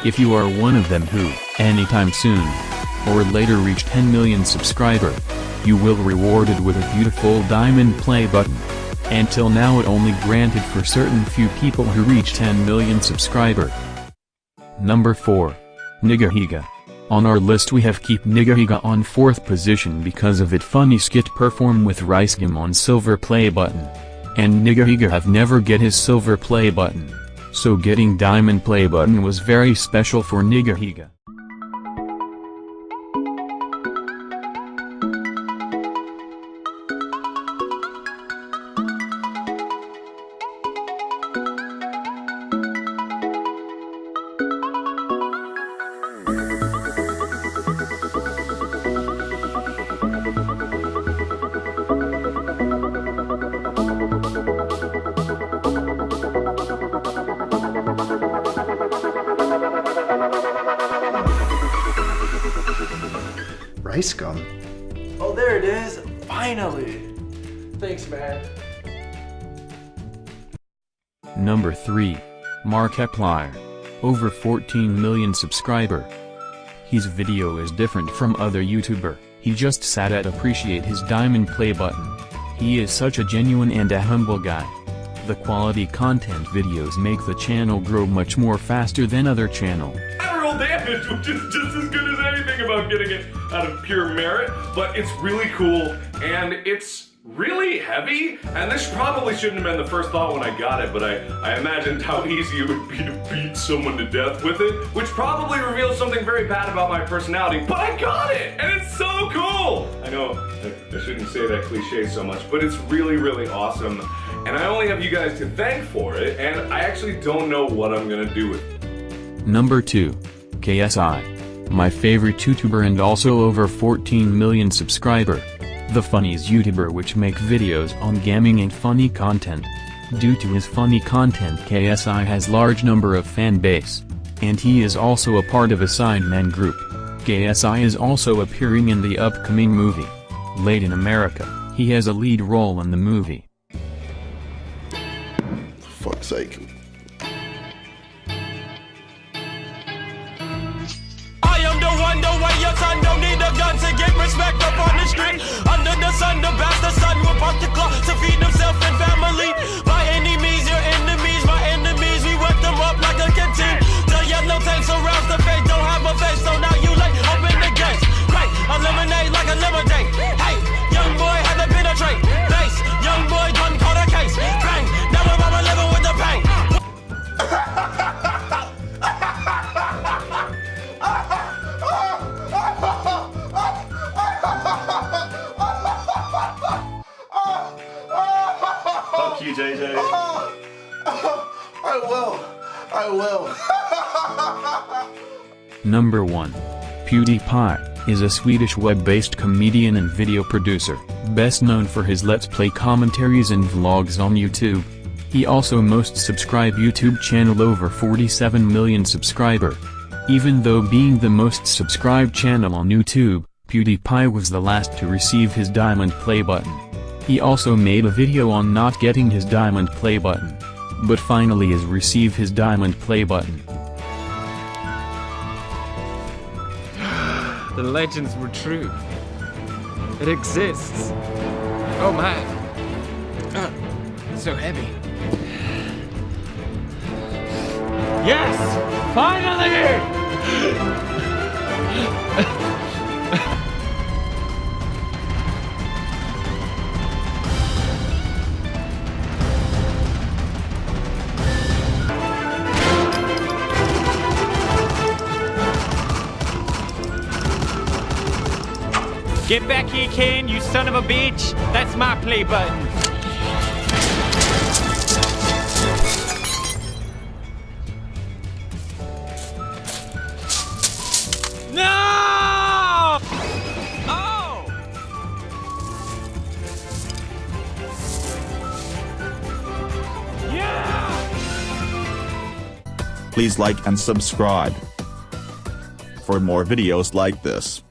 If you are one of them who, anytime soon, or later reach 10 million subscriber, you will rewarded with a beautiful diamond play button. Until now it only granted for certain few people who reach 10 million subscriber. Number 4. Nigahiga. On our list we have keep Nigahiga on 4th position because of its funny skit perform with RiceGum on silver play button. And Nigahiga have never get his silver play button. So getting diamond play button was very special for Nigahiga. Rice gum? Oh, there it is! Finally! Thanks, man. Number 3. Markiplier. Over 14 million subscriber. His video is different from other YouTuber, he just sat at appreciate his diamond play button. He is such a genuine and a humble guy. The quality content videos make the channel grow much more faster than other channel. Lateral damage, which is just as good as anything about getting it out of pure merit, but it's really cool, and it's really heavy, and this probably shouldn't have been the first thought when I got it, but I imagined how easy it would be to beat someone to death with it, which probably reveals something very bad about my personality, but I got it, and it's so cool! I know, I shouldn't say that cliche so much, but it's really, really awesome, and I only have you guys to thank for it, and I actually don't know what I'm gonna do with it. Number 2. KSI. My favorite YouTuber and also over 14 million subscriber. The funniest YouTuber which make videos on gaming and funny content. Due to his funny content KSI has large number of fan base. And he is also a part of a sideman group. KSI is also appearing in the upcoming movie. Late in America, he has a lead role in the movie. For fuck's sake. The way your son don't need a gun to get respect up on the street. Under the sun, the bastard son will pop the clock to feed himself and family. By any means, your enemies, my enemies, we wet them up like a canteen. The yellow tank surrounds the face, don't have a face, so now you like open the gates. Right, eliminate like a lemonade. Hey, young boy had to penetrate. Face, young boy done caught a case. Bang, now we're all living with the pain. Fuck you, JJ. I will. Number 1. Pewdiepie is a Swedish web-based comedian and video producer, best known for his Let's Play commentaries and vlogs on YouTube. He also most subscribed YouTube channel over 47 million subscriber. Even though being the most subscribed channel on YouTube, Pewdiepie was the last to receive his diamond play button. He also made a video on not getting his diamond play button, but finally has received his diamond play button. The legends were true. It exists. Oh man. So heavy. Yes! Finally! Get back here, Ken, you son of a bitch! That's my play button! No! Oh! Yeah! Please like and subscribe for more videos like this.